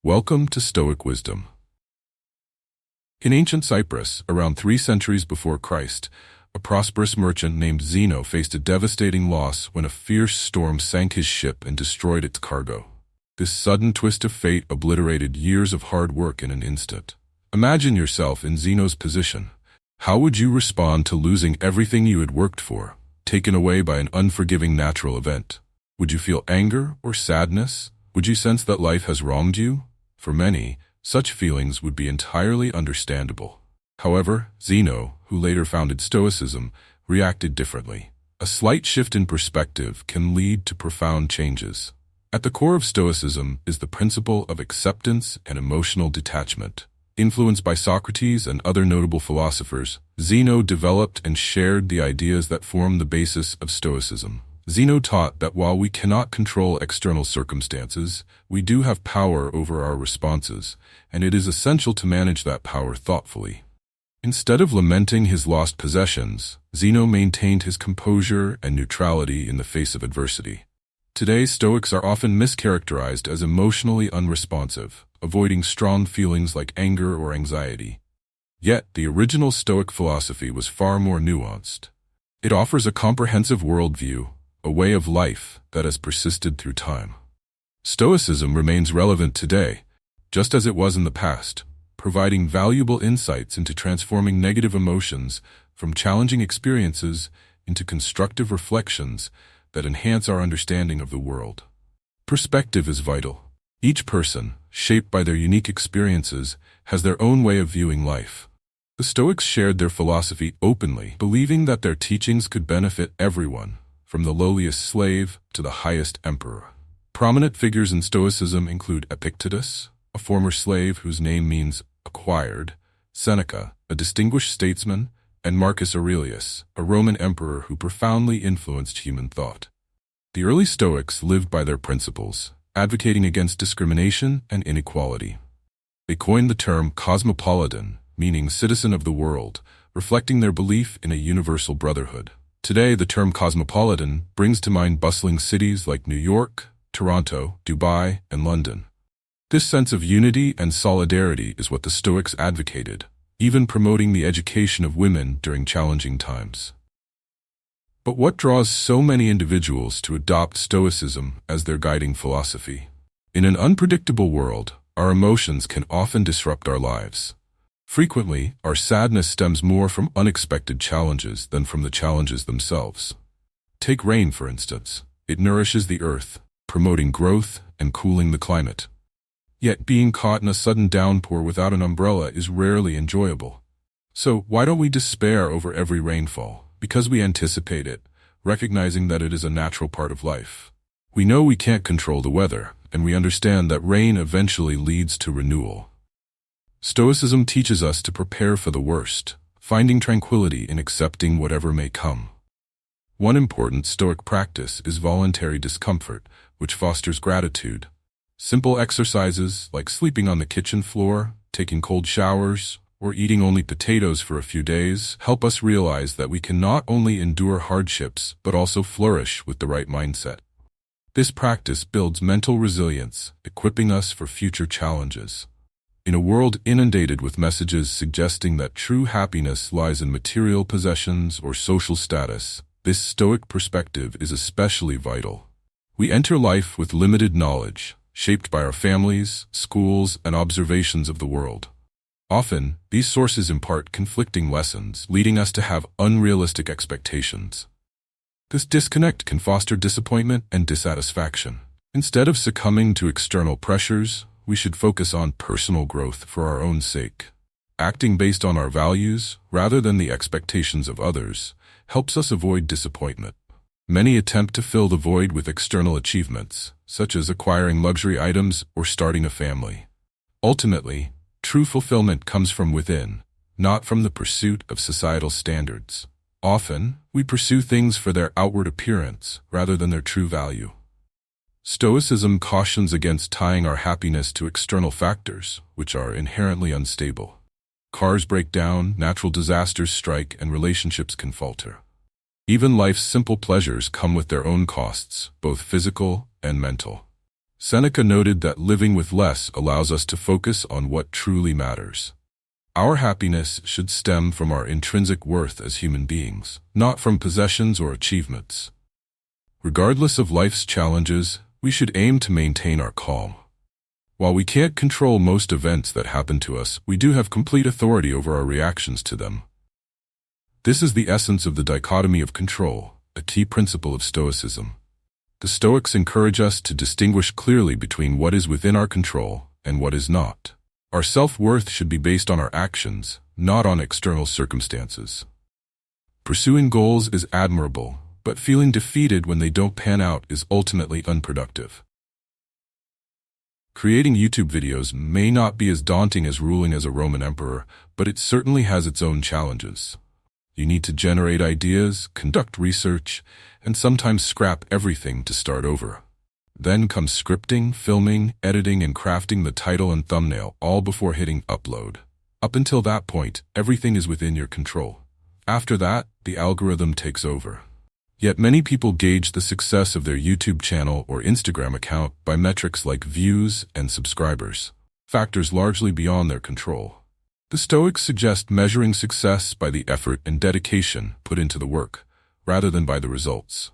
Welcome to Stoic Wisdom. In ancient Cyprus, around 3 centuries before Christ, a prosperous merchant named Zeno faced a devastating loss when a fierce storm sank his ship and destroyed its cargo. This sudden twist of fate obliterated years of hard work in an instant. Imagine yourself in Zeno's position. How would you respond to losing everything you had worked for, taken away by an unforgiving natural event? Would you feel anger or sadness? Would you sense that life has wronged you? For many, such feelings would be entirely understandable. However, Zeno, who later founded Stoicism, reacted differently. A slight shift in perspective can lead to profound changes. At the core of Stoicism is the principle of acceptance and emotional detachment. Influenced by Socrates and other notable philosophers, Zeno developed and shared the ideas that form the basis of Stoicism. Zeno taught that while we cannot control external circumstances, we do have power over our responses, and it is essential to manage that power thoughtfully. Instead of lamenting his lost possessions, Zeno maintained his composure and neutrality in the face of adversity. Today, Stoics are often mischaracterized as emotionally unresponsive, avoiding strong feelings like anger or anxiety. Yet, the original Stoic philosophy was far more nuanced. It offers a comprehensive worldview, a way of life that has persisted through time. Stoicism remains relevant today, just as it was in the past, providing valuable insights into transforming negative emotions from challenging experiences into constructive reflections that enhance our understanding of the world. Perspective is vital. Each person, shaped by their unique experiences, has their own way of viewing life. The Stoics shared their philosophy openly, believing that their teachings could benefit everyone, from the lowliest slave to the highest emperor. Prominent figures in Stoicism include Epictetus, a former slave whose name means acquired, Seneca, a distinguished statesman, and Marcus Aurelius, a Roman emperor who profoundly influenced human thought. The early Stoics lived by their principles, advocating against discrimination and inequality. They coined the term cosmopolitan, meaning citizen of the world, reflecting their belief in a universal brotherhood. Today, the term cosmopolitan brings to mind bustling cities like New York, Toronto, Dubai, and London. This sense of unity and solidarity is what the Stoics advocated, even promoting the education of women during challenging times. But what draws so many individuals to adopt Stoicism as their guiding philosophy? In an unpredictable world, our emotions can often disrupt our lives. Frequently, our sadness stems more from unexpected challenges than from the challenges themselves. Take rain, for instance. It nourishes the earth, promoting growth and cooling the climate. Yet being caught in a sudden downpour without an umbrella is rarely enjoyable. So why don't we despair over every rainfall? Because we anticipate it, recognizing that it is a natural part of life. We know we can't control the weather, and we understand that rain eventually leads to renewal. Stoicism teaches us to prepare for the worst, finding tranquility in accepting whatever may come. One important Stoic practice is voluntary discomfort, which fosters gratitude. Simple exercises like sleeping on the kitchen floor, taking cold showers, or eating only potatoes for a few days help us realize that we can not only endure hardships but also flourish with the right mindset. This practice builds mental resilience, equipping us for future challenges. In a world inundated with messages suggesting that true happiness lies in material possessions or social status, this Stoic perspective is especially vital. We enter life with limited knowledge, shaped by our families, schools, and observations of the world. Often, these sources impart conflicting lessons, leading us to have unrealistic expectations. This disconnect can foster disappointment and dissatisfaction. Instead of succumbing to external pressures, we should focus on personal growth for our own sake. Acting based on our values, rather than the expectations of others, helps us avoid disappointment. Many attempt to fill the void with external achievements, such as acquiring luxury items or starting a family. Ultimately, true fulfillment comes from within, not from the pursuit of societal standards. Often, we pursue things for their outward appearance rather than their true value. Stoicism cautions against tying our happiness to external factors, which are inherently unstable. Cars break down, natural disasters strike, and relationships can falter. Even life's simple pleasures come with their own costs, both physical and mental. Seneca noted that living with less allows us to focus on what truly matters. Our happiness should stem from our intrinsic worth as human beings, not from possessions or achievements. Regardless of life's challenges, we should aim to maintain our calm. While we can't control most events that happen to us, we do have complete authority over our reactions to them. This is the essence of the dichotomy of control, a key principle of Stoicism. The Stoics encourage us to distinguish clearly between what is within our control and what is not. Our self-worth should be based on our actions, not on external circumstances. Pursuing goals is admirable, but feeling defeated when they don't pan out is ultimately unproductive. Creating YouTube videos may not be as daunting as ruling as a Roman emperor, but it certainly has its own challenges. You need to generate ideas, conduct research, and sometimes scrap everything to start over. Then comes scripting, filming, editing, and crafting the title and thumbnail, all before hitting upload. Up until that point, everything is within your control. After that, the algorithm takes over. Yet many people gauge the success of their YouTube channel or Instagram account by metrics like views and subscribers, factors largely beyond their control. The Stoics suggest measuring success by the effort and dedication put into the work, rather than by the results.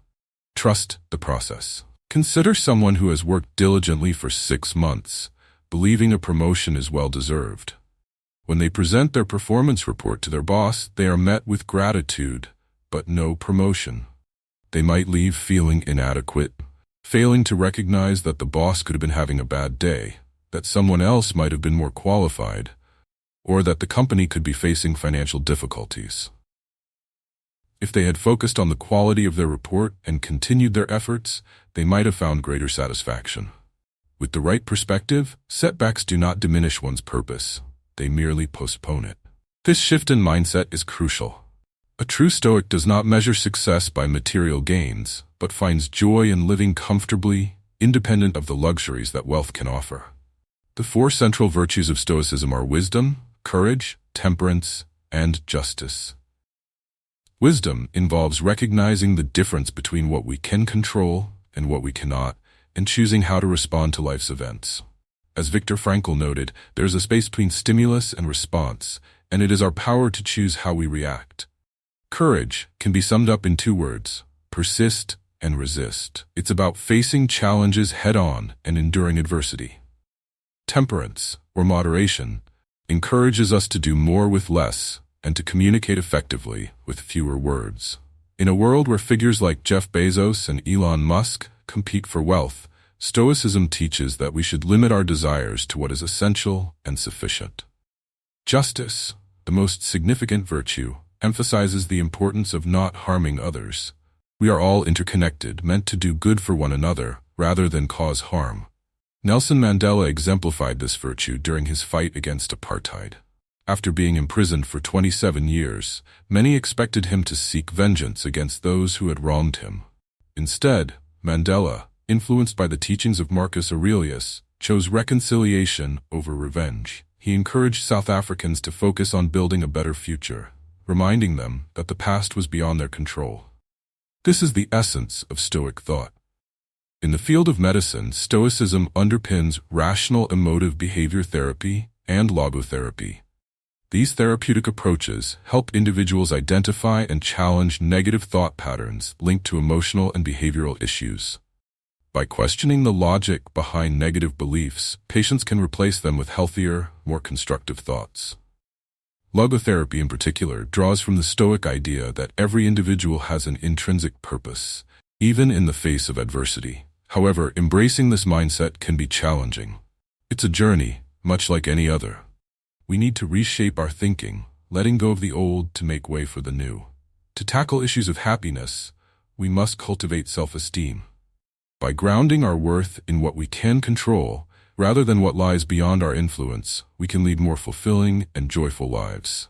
Trust the process. Consider someone who has worked diligently for 6 months, believing a promotion is well-deserved. When they present their performance report to their boss, they are met with gratitude, but no promotion. They might leave feeling inadequate, failing to recognize that the boss could have been having a bad day, that someone else might have been more qualified, or that the company could be facing financial difficulties. If they had focused on the quality of their report and continued their efforts, they might have found greater satisfaction. With the right perspective, setbacks do not diminish one's purpose. They merely postpone it. This shift in mindset is crucial. A true Stoic does not measure success by material gains, but finds joy in living comfortably, independent of the luxuries that wealth can offer. The 4 central virtues of Stoicism are wisdom, courage, temperance, and justice. Wisdom involves recognizing the difference between what we can control and what we cannot, and choosing how to respond to life's events. As Viktor Frankl noted, there is a space between stimulus and response, and it is our power to choose how we react. Courage can be summed up in 2 words: persist and resist. It's about facing challenges head-on and enduring adversity. Temperance, or moderation, encourages us to do more with less and to communicate effectively with fewer words. In a world where figures like Jeff Bezos and Elon Musk compete for wealth, Stoicism teaches that we should limit our desires to what is essential and sufficient. Justice, the most significant virtue, emphasizes the importance of not harming others. We are all interconnected, meant to do good for one another rather than cause harm. Nelson Mandela exemplified this virtue during his fight against apartheid. After being imprisoned for 27 years, many expected him to seek vengeance against those who had wronged him. Instead, Mandela, influenced by the teachings of Marcus Aurelius, chose reconciliation over revenge. He encouraged South Africans to focus on building a better future, reminding them that the past was beyond their control. This is the essence of Stoic thought. In the field of medicine, Stoicism underpins rational emotive behavior therapy and logotherapy. These therapeutic approaches help individuals identify and challenge negative thought patterns linked to emotional and behavioral issues. By questioning the logic behind negative beliefs, patients can replace them with healthier, more constructive thoughts. Logotherapy in particular draws from the Stoic idea that every individual has an intrinsic purpose, even in the face of adversity. However, embracing this mindset can be challenging. It's a journey, much like any other. We need to reshape our thinking, letting go of the old to make way for the new. To tackle issues of happiness, we must cultivate self-esteem. By grounding our worth in what we can control, rather than what lies beyond our influence, we can lead more fulfilling and joyful lives.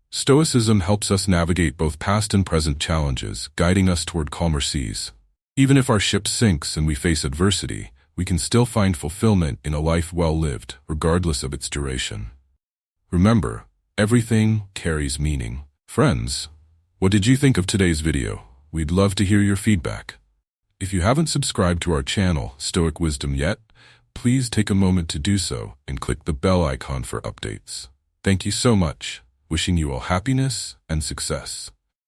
Stoicism helps us navigate both past and present challenges, guiding us toward calmer seas. Even if our ship sinks and we face adversity, we can still find fulfillment in a life well lived, regardless of its duration. Remember, everything carries meaning. Friends, what did you think of today's video? We'd love to hear your feedback. If you haven't subscribed to our channel, Stoic Wisdom, yet, please take a moment to do so and click the bell icon for updates. Thank you so much. Wishing you all happiness and success.